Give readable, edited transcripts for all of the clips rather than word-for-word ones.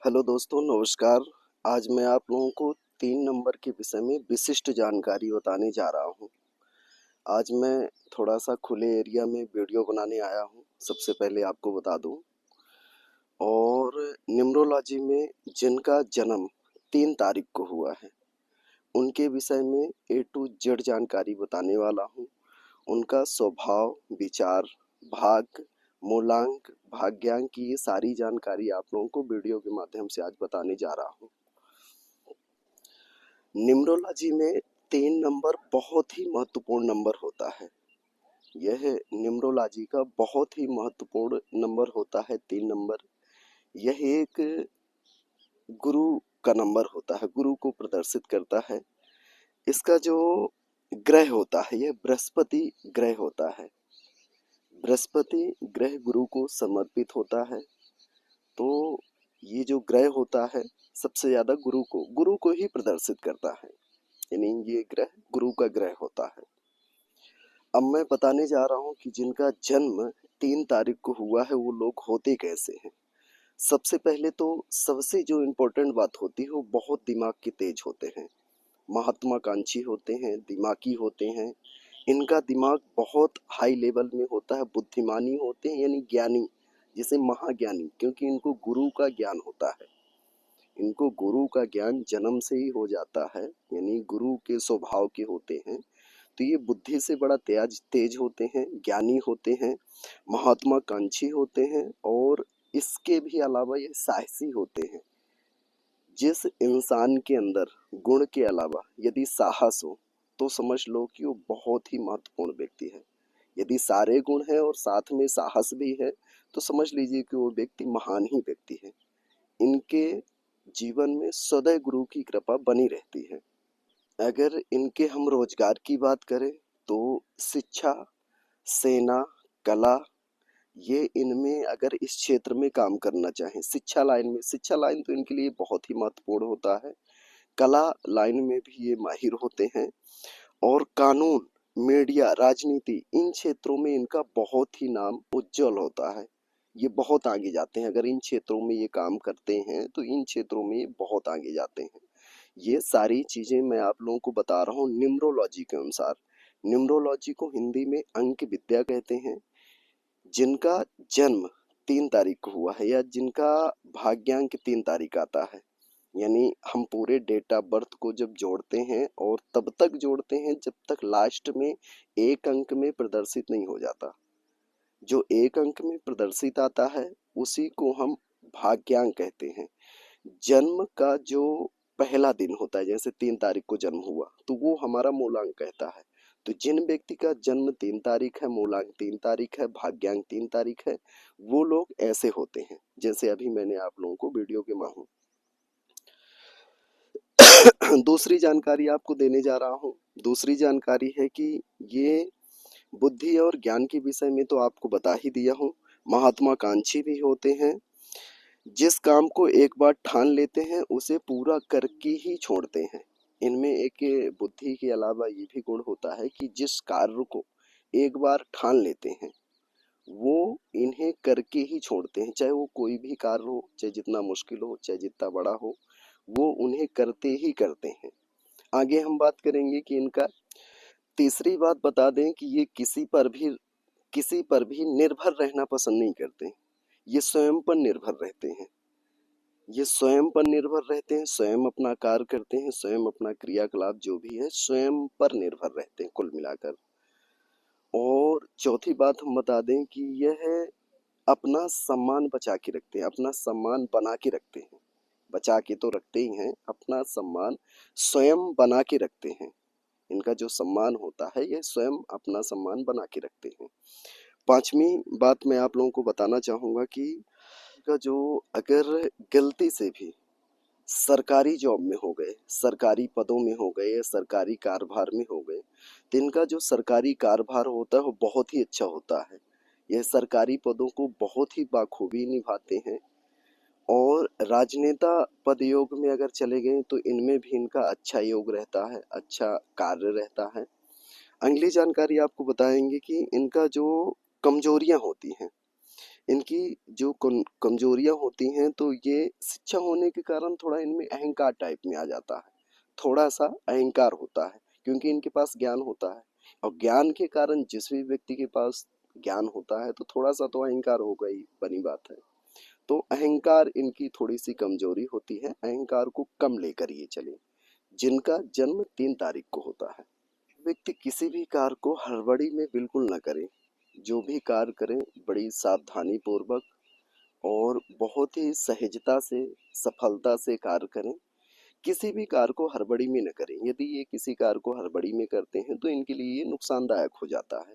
Hello दोस्तों, नमस्कार। आज मैं आप लोगों को 3 नंबर के विषय में विशिष्ट जानकारी बताने जा रहा हूँ। आज मैं थोड़ा-सा खुले एरिया में वीडियो बनाने आया हूँ, सबसे पहले आपको बता दूँ। और न्यूमरोलॉजी में जिनका जन्म 3 तारीख को हुआ है, उनके विषय में ए टू जेड जानकारी बताने वाला हूँ। उनका स्वभाव, विचार, भाग्य, मूलांक, भाग्यांक की ये सारी जानकारी आप लोगों को वीडियो के माध्यम से आज बताने जा रहा हूँ। न्यूमरोलॉजी में 3 नंबर बहुत ही महत्वपूर्ण नंबर होता है। यह न्यूमरोलॉजी का बहुत ही महत्वपूर्ण नंबर होता है 3 नंबर। यह एक गुरु का नंबर होता है, गुरु को प्रदर्शित करता है। इसका जो ग्रह होता है, यह बृहस्पति ग्रह होता है। बृहस्पति ग्रह गुरु को समर्पित होता है। तो ये जो ग्रह होता है, सबसे ज़्यादा गुरु को ही प्रदर्शित करता है। यानी ये ग्रह गुरु का ग्रह होता है। अब मैं बताने जा रहा हूँ कि जिनका जन्म 3 तारीख को हुआ है, वो लोग होते कैसे हैं। सबसे पहले तो सबसे जो इम्पोर्टेंट बात होती है, वो बहुत दिमाग के तेज होते हैं, महत्वाकांक्षी होते हैं, दिमागी होते हैं। इनका दिमाग बहुत हाई लेवल में होता है, बुद्धिमानी होते हैं, यानी ज्ञानी, जिसे महाज्ञानी, क्योंकि इनको गुरु का ज्ञान होता है। इनको गुरु का ज्ञान जन्म से ही हो जाता है, यानी गुरु के स्वभाव के होते हैं। तो ये बुद्धि से बड़ा तेज होते हैं, ज्ञानी होते हैं, महत्वाकांक्षी होते हैं, और इसके भी अलावा ये साहसी होते हैं। जिस इंसान के अंदर गुण के अलावा यदि साहस हो, तो समझ लो कि वो बहुत ही महत्वपूर्ण व्यक्ति है। यदि सारे गुण हैं और साथ में साहस भी है, तो समझ लीजिए कि वो व्यक्ति महान ही व्यक्ति है। इनके जीवन में सदैव गुरु की कृपा बनी रहती है। अगर इनके हम रोजगार की बात करें, तो शिक्षा, सेना, कला, ये इनमें अगर इस क्षेत्र में काम करना चाहें, शिक्षा लाइन तो इनके लिए बहुत ही महत्वपूर्ण होता है। कला लाइन में भी ये माहिर होते हैं। और कानून, मीडिया, राजनीति, इन क्षेत्रों में इनका बहुत ही नाम उज्जवल होता है। ये बहुत आगे जाते हैं। अगर इन क्षेत्रों में ये काम करते हैं, तो इन क्षेत्रों में ये बहुत आगे जाते हैं। ये सारी चीजें मैं आप लोगों को बता रहा हूँ न्यूमरोलॉजी के अनुसार। न्यूमरोलॉजी को हिंदी में अंक विद्या कहते हैं। जिनका जन्म 3 तारीख को हुआ है, या जिनका भाग्यांक 3 तारीख आता है, यानी हम पूरे डेट ऑफ बर्थ को जब जोड़ते हैं, और तब तक जोड़ते हैं जब तक लास्ट में एक अंक में प्रदर्शित नहीं हो जाता। जो एक अंक में प्रदर्शित आता है, उसी को हम भाग्यांक कहते हैं। जन्म का जो पहला दिन होता है, जैसे 3 तारीख को जन्म हुआ, तो वो हमारा मूलांक कहता है। तो जिन व्यक्ति का जन्म 3 तारीख है, मूलांक 3 तारीख है, भाग्यांक 3 तारीख है, वो लोग ऐसे होते हैं जैसे अभी मैंने आप लोगों को वीडियो के माध्यम दूसरी जानकारी आपको देने जा रहा हूँ। दूसरी जानकारी है कि ये बुद्धि और ज्ञान के विषय में तो आपको बता ही दिया हूँ। महात्माकांक्षी भी होते हैं। जिस काम को एक बार ठान लेते हैं, उसे पूरा करके ही छोड़ते हैं। इनमें एक बुद्धि के अलावा ये भी गुण होता है कि जिस कार्य को एक बार ठान लेते हैं, वो इन्हें करके ही छोड़ते हैं। चाहे वो कोई भी कार्य हो, चाहे जितना मुश्किल हो, चाहे जितना बड़ा हो, वो उन्हें करते ही करते हैं। आगे हम बात करेंगे कि इनका तीसरी बात बता दें कि ये किसी पर भी निर्भर रहना पसंद नहीं करते। ये स्वयं पर निर्भर रहते हैं। ये स्वयं पर निर्भर रहते हैं, स्वयं अपना कार्य करते हैं, स्वयं अपना क्रियाकलाप जो भी है, स्वयं पर निर्भर रहते हैं कुल मिलाकर। और चौथी बात हम बता दें कि यह अपना सम्मान बचा के रखते हैं, अपना सम्मान बना के रखते हैं। बचा के तो रखते ही हैं, अपना सम्मान स्वयं बना के रखते हैं। इनका जो सम्मान होता है, यह स्वयं अपना सम्मान बना के रखते हैं। पांचवी बात मैं आप लोगों को बताना चाहूंगा कि का जो अगर गलती से भी सरकारी जॉब में हो गए, सरकारी पदों में हो गए, या सरकारी कार्यभार में हो गए, तो इनका जो सरकारी कार्यभार होता है, वो बहुत ही अच्छा होता है। यह सरकारी पदों को बहुत ही बाखूबी निभाते हैं। और राजनेता पद योग में अगर चले गए, तो इनमें भी इनका अच्छा योग रहता है, अच्छा कार्य रहता है। अगली जानकारी आपको बताएंगे कि इनका जो कमजोरियां होती हैं, इनकी जो कमजोरियां होती हैं तो ये शिक्षा होने के कारण थोड़ा इनमें अहंकार टाइप में आ जाता है, थोड़ा सा अहंकार होता है क्योंकि इनके पास ज्ञान होता है। और ज्ञान के कारण जिस भी व्यक्ति के पास ज्ञान होता है तो थोड़ा सा तो अहंकार होगा ही, बनी बात है। तो अहंकार इनकी थोड़ी सी कमजोरी होती है, अहंकार को कम लेकर ये चले। जिनका जन्म 3 तारीख को होता है, व्यक्ति किसी भी कार्य को हड़बड़ी में बिल्कुल न करे। जो भी कार्य करें बड़ी सावधानी पूर्वक और बहुत ही सहजता से, सफलता से कार्य करें। किसी भी कार्य को हड़बड़ी में न करें। यदि ये किसी कार्य को हड़बड़ी में करते हैं तो इनके लिए ये नुकसानदायक हो जाता है।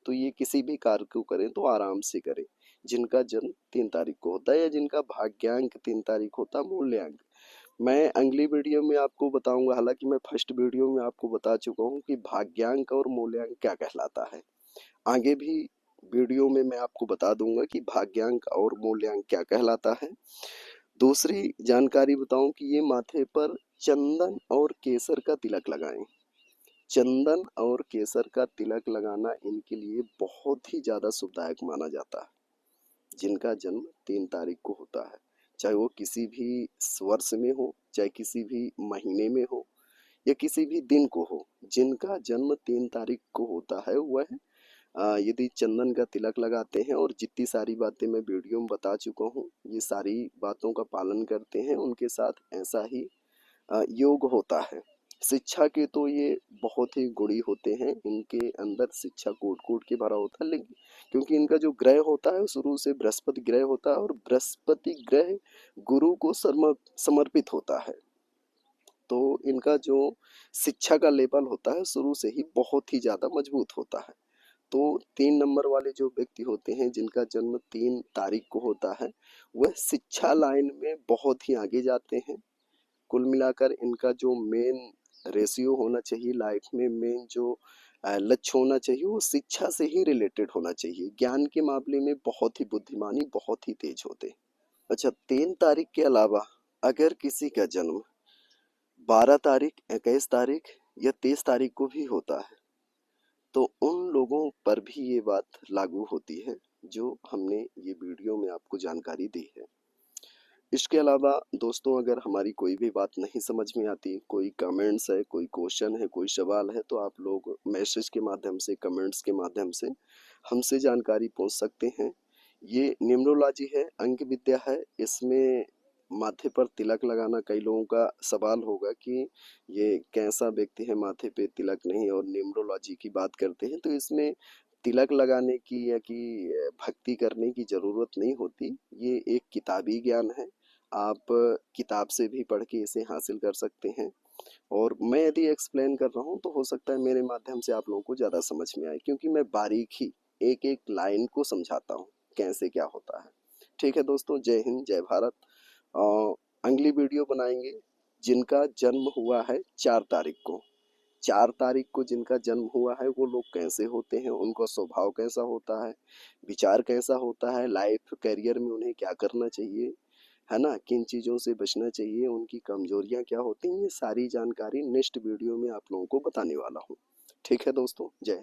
तो ये किसी भी कार्य को करें तो आराम से करें। जिनका जन्म 3 तारीख को होता है या जिनका भाग्यांक 3 तारीख होता है, मूल्यांक, मैं अगली वीडियो में आपको बताऊंगा। हालांकि मैं फर्स्ट वीडियो में आपको बता चुका हूँ कि भाग्यांक और मूल्यांक क्या कहलाता है। आगे भी वीडियो में मैं आपको बता दूंगा कि भाग्यांक और मूल्यांक क्या कहलाता है। दूसरी जानकारी बताऊं कि ये माथे पर चंदन और केसर का तिलक लगाएं। चंदन और केसर का तिलक लगाना इनके लिए बहुत ही ज्यादा शुभदायक माना जाता है। जिनका जन्म 3 तारीख को होता है, चाहे वो किसी भी वर्ष में हो, चाहे किसी भी महीने में हो, या किसी भी दिन को हो, जिनका जन्म 3 तारीख को होता है वह यदि चंदन का तिलक लगाते हैं और जितनी सारी बातें मैं वीडियो में बता चुका हूँ, ये सारी बातों का पालन करते हैं, उनके साथ ऐसा ही योग होता है। शिक्षा के तो ये बहुत ही गुणी होते हैं, इनके अंदर शिक्षा कूट कूट के भरा होता है। लेकिन क्योंकि इनका जो ग्रह होता है शुरू से बृहस्पति ग्रह होता है और बृहस्पति ग्रह गुरु को समर्पित होता है, तो इनका जो शिक्षा का लेवल होता है शुरू से ही बहुत ही ज्यादा मजबूत होता है। तो 3 नंबर वाले जो व्यक्ति होते हैं जिनका जन्म 3 तारीख को होता है, वह शिक्षा लाइन में बहुत ही आगे जाते हैं। कुल मिलाकर इनका जो मेन रेशियो होना चाहिए लाइफ में, मेन जो लक्ष्य होना चाहिए वो शिक्षा से ही रिलेटेड होना चाहिए। ज्ञान के मामले में बहुत ही बुद्धिमानी, बहुत ही तेज होते हैं। अच्छा, 3 तारीख के अलावा अगर किसी का जन्म 12 तारीख, 21 तारीख या 23 तारीख को भी होता है तो उन लोगों पर भी ये बात लागू होती है जो हमने ये वीडियो में आपको जानकारी दी है। इसके अलावा दोस्तों, अगर हमारी कोई भी बात नहीं समझ में आती, कोई कमेंट्स है, कोई क्वेश्चन है, कोई सवाल है, तो आप लोग मैसेज के माध्यम से, कमेंट्स के माध्यम से हमसे जानकारी पूछ सकते हैं। ये न्यूमरोलॉजी है, अंक विद्या है। इसमें माथे पर तिलक लगाना, कई लोगों का सवाल होगा कि ये कैसा व्यक्ति है माथे पे तिलक नहीं और न्यूमरोलॉजी की बात करते हैं। तो इसमें तिलक लगाने की या कि भक्ति करने की जरूरत नहीं होती। ये एक किताबी ज्ञान है, आप किताब से भी पढ़ के इसे हासिल कर सकते हैं। और मैं यदि एक्सप्लेन कर रहा हूँ तो हो सकता है मेरे माध्यम से आप लोगों को ज़्यादा समझ में आए, क्योंकि मैं बारीकी एक एक लाइन को समझाता हूँ कैसे क्या होता है। ठीक है दोस्तों, जय हिंद, जय भारत। अगली वीडियो बनाएंगे जिनका जन्म हुआ है 4 तारीख को। 4 तारीख को जिनका जन्म हुआ है वो लोग कैसे होते हैं, उनका स्वभाव कैसा होता है, विचार कैसा होता है, लाइफ करियर में उन्हें क्या करना चाहिए, है ना, किन चीज़ों से बचना चाहिए, उनकी कमजोरियां क्या होती हैं, ये सारी जानकारी नेक्स्ट वीडियो में आप लोगों को बताने वाला हूँ। ठीक है दोस्तों, जय।